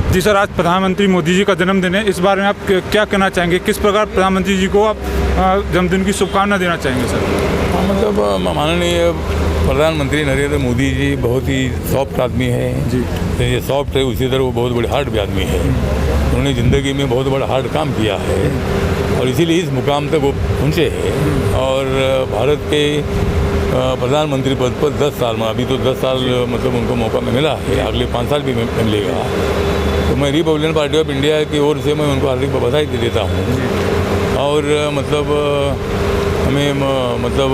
जी sir, आज प्रधानमंत्री मोदी जी का जन्मदिन है। इस बारे में आप क्या कहना चाहेंगे? किस प्रकार प्रधानमंत्री जी को आप जन्मदिन की शुभकामना देना चाहेंगे सर? हाँ, मतलब माननीय प्रधानमंत्री नरेंद्र मोदी जी बहुत ही सॉफ्ट आदमी है जी। ये सॉफ्ट है, उसी तरह वो बहुत बड़े हार्ड भी आदमी है। उन्होंने ज़िंदगी में बहुत बड़ा हार्ड काम किया है और इसीलिए इस मुकाम तक वो पहुँचे हैं। और भारत के प्रधानमंत्री पद पर 10 साल में, अभी तो 10 साल मतलब उनको मौका मिला है, अगले 5 साल भी मिलेगा। तो मैं रिपब्लिकन पार्टी ऑफ इंडिया की ओर से मैं उनको हार्दिक बधाई दे देता हूँ। और मतलब हमें मतलब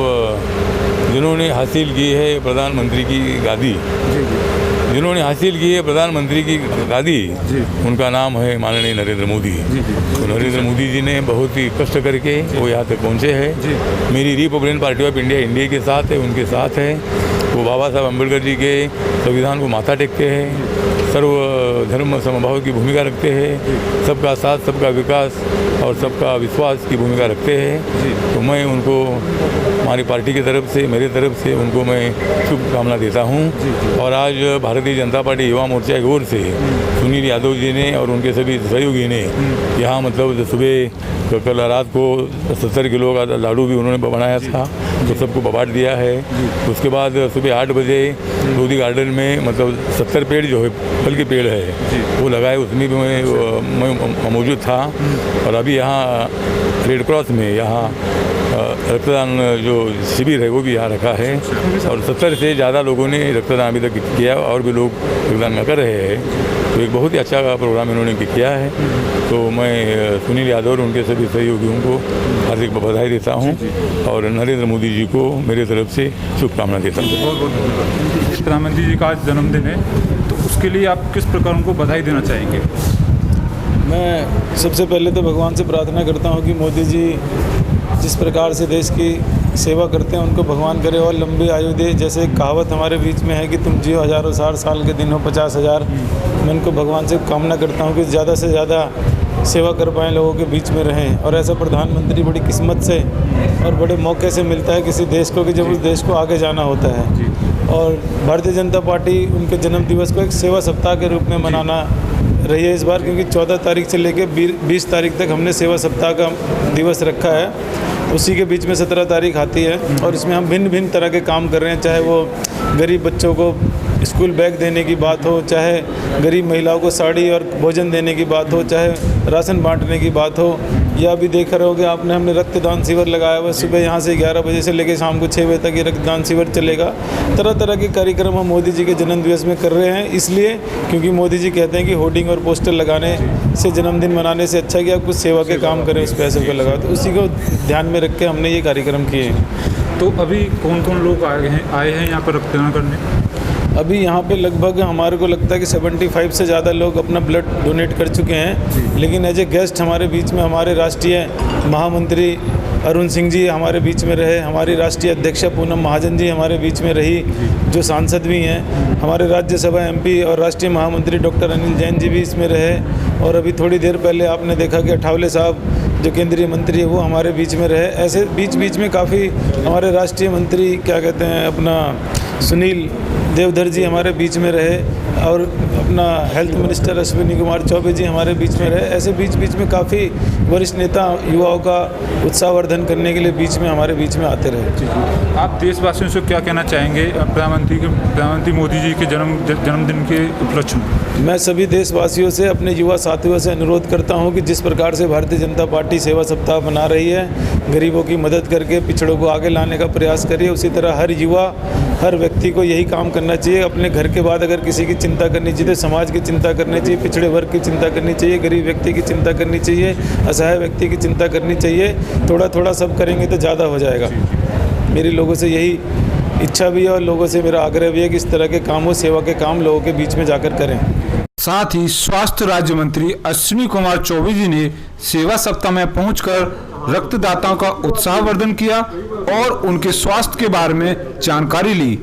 जिन्होंने हासिल की है प्रधानमंत्री की गादी, जिन्होंने हासिल की है प्रधानमंत्री की गादी, उनका नाम है माननीय नरेंद्र मोदी। तो नरेंद्र मोदी जी ने बहुत ही कष्ट करके वो यहाँ तक पहुँचे हैं। मेरी रिपब्लिकन पार्टी ऑफ इंडिया के साथ है, उनके साथ है। वो बाबा साहब अम्बेडकर जी के संविधान को माथा टेकते हैं, सर्वधर्म समभाव की भूमिका रखते हैं, सबका साथ, सबका विकास और सबका विश्वास की भूमिका रखते हैं। तो मैं उनको हमारी पार्टी की तरफ से, मेरी तरफ से उनको मैं शुभकामना देता हूं। और आज भारतीय जनता पार्टी युवा मोर्चा की ओर से सुनील यादव जी ने और उनके सभी सहयोगी ने यहाँ मतलब सुबह कल रात को 70 किलो का लाडू भी उन्होंने बनाया था, तो सबको बांट दिया है। उसके बाद सुबह 8 बजे लोधी गार्डन में मतलब 70 पेड़ जो है फल के पेड़ है वो लगाए, उसमें भी मैं मौजूद था। और अभी यहाँ रेड क्रॉस में यहाँ रक्तदान जो शिविर है वो भी यहाँ रखा है और 70 से ज़्यादा लोगों ने रक्तदान अभी तक किया और भी लोग रक्तदान कर रहे हैं। तो एक बहुत ही अच्छा प्रोग्राम इन्होंने किया है। तो मैं सुनील यादव और उनके सभी सहयोगियों को हार्दिक बधाई देता हूं और नरेंद्र मोदी जी को मेरे तरफ से शुभकामना देता हूं। बहुत बहुत धन्यवाद। प्रधानमंत्री जी का आज जन्मदिन है, तो उसके लिए आप किस प्रकार उनको बधाई देना चाहेंगे? मैं सबसे पहले तो भगवान से प्रार्थना करता हूं कि मोदी जी जिस प्रकार से देश की सेवा करते हैं उनको भगवान करे और लंबी आयु दे। जैसे एक कहावत हमारे बीच में है कि तुम जियो हज़ारों साल के दिन हो 50,000। मैं उनको भगवान से कामना करता हूं कि ज़्यादा से ज़्यादा सेवा कर पाएँ, लोगों के बीच में रहें। और ऐसा प्रधानमंत्री बड़ी किस्मत से और बड़े मौके से मिलता है किसी देश को कि जब उस देश को आगे जाना होता है। और भारतीय जनता पार्टी उनके जन्मदिवस को एक सेवा सप्ताह के रूप में मनाना रही है इस बार, क्योंकि 14 तारीख से लेकर 20 तारीख तक हमने सेवा सप्ताह का दिवस रखा है। उसी के बीच में 17 तारीख आती है और इसमें हम भिन्न भिन्न तरह के काम कर रहे हैं, चाहे वो गरीब बच्चों को स्कूल बैग देने की बात हो, चाहे गरीब महिलाओं को साड़ी और भोजन देने की बात हो, चाहे राशन बांटने की बात हो, या भी देख रहे होगे आपने हमने रक्तदान शिविर लगाया हुआ। सुबह यहाँ से 11 बजे से लेकर शाम को 6 बजे तक ये रक्तदान शिविर चलेगा। तरह तरह के कार्यक्रम हम मोदी जी के जन्मदिवस में कर रहे हैं, इसलिए क्योंकि मोदी जी कहते हैं कि होर्डिंग और पोस्टर लगाने से, जन्मदिन मनाने से अच्छा कि आप कुछ सेवा के काम करें, उस पैसे को लगाओ। तो उसी को ध्यान में रख के हमने ये कार्यक्रम किए हैं। तो अभी कौन कौन लोग आए हैं यहाँ पर रक्तदान करने? अभी यहाँ पे लगभग हमारे को लगता है कि 75 से ज़्यादा लोग अपना ब्लड डोनेट कर चुके हैं। लेकिन एज ए गेस्ट हमारे बीच में हमारे राष्ट्रीय महामंत्री अरुण सिंह जी हमारे बीच में रहे, हमारी राष्ट्रीय अध्यक्षा पूनम महाजन जी हमारे बीच में रही, जो सांसद भी हैं। हमारे राज्यसभा MP और राष्ट्रीय महामंत्री डॉक्टर अनिल जैन जी भी इसमें रहे। और अभी थोड़ी देर पहले आपने देखा कि अठावले साहब जो केंद्रीय मंत्री है वो हमारे बीच में रहे। ऐसे बीच बीच में काफ़ी हमारे राष्ट्रीय मंत्री क्या कहते हैं अपना सुनील देवधर जी हमारे बीच में रहे और अपना हेल्थ मिनिस्टर अश्विनी कुमार चौबे जी हमारे बीच में रहे। ऐसे बीच बीच में काफ़ी वरिष्ठ नेता युवाओं का उत्साहवर्धन करने के लिए बीच में हमारे बीच में आते रहे। आप देशवासियों से क्या कहना चाहेंगे प्रधानमंत्री मोदी जी के जन्मदिन के उपलक्ष्य में? मैं सभी देशवासियों से, अपने युवा साथियों से अनुरोध करता हूं कि जिस प्रकार से भारतीय जनता पार्टी सेवा सप्ताह बना रही है, गरीबों की मदद करके पिछड़ों को आगे लाने का प्रयास करिए, उसी तरह हर युवा, हर व्यक्ति को यही काम करना चाहिए। अपने घर के बाद अगर किसी की चिंता करनी चाहिए तो समाज की चिंता करनी चाहिए, पिछड़े वर्ग की चिंता करनी चाहिए, गरीब व्यक्ति की चिंता करनी चाहिए, असहाय व्यक्ति की चिंता करनी चाहिए। थोड़ा थोड़ा सब करेंगे तो ज़्यादा हो जाएगा। मेरी लोगों से यही इच्छा भी है और लोगों से मेरा आग्रह भी है कि इस तरह के काम हो, सेवा के काम लोगों के बीच में जाकर करें। साथ ही स्वास्थ्य राज्य मंत्री अश्विनी कुमार चौबे जी ने सेवा सप्ताह में पहुंचकर रक्तदाताओं का उत्साहवर्धन किया और उनके स्वास्थ्य के बारे में जानकारी ली।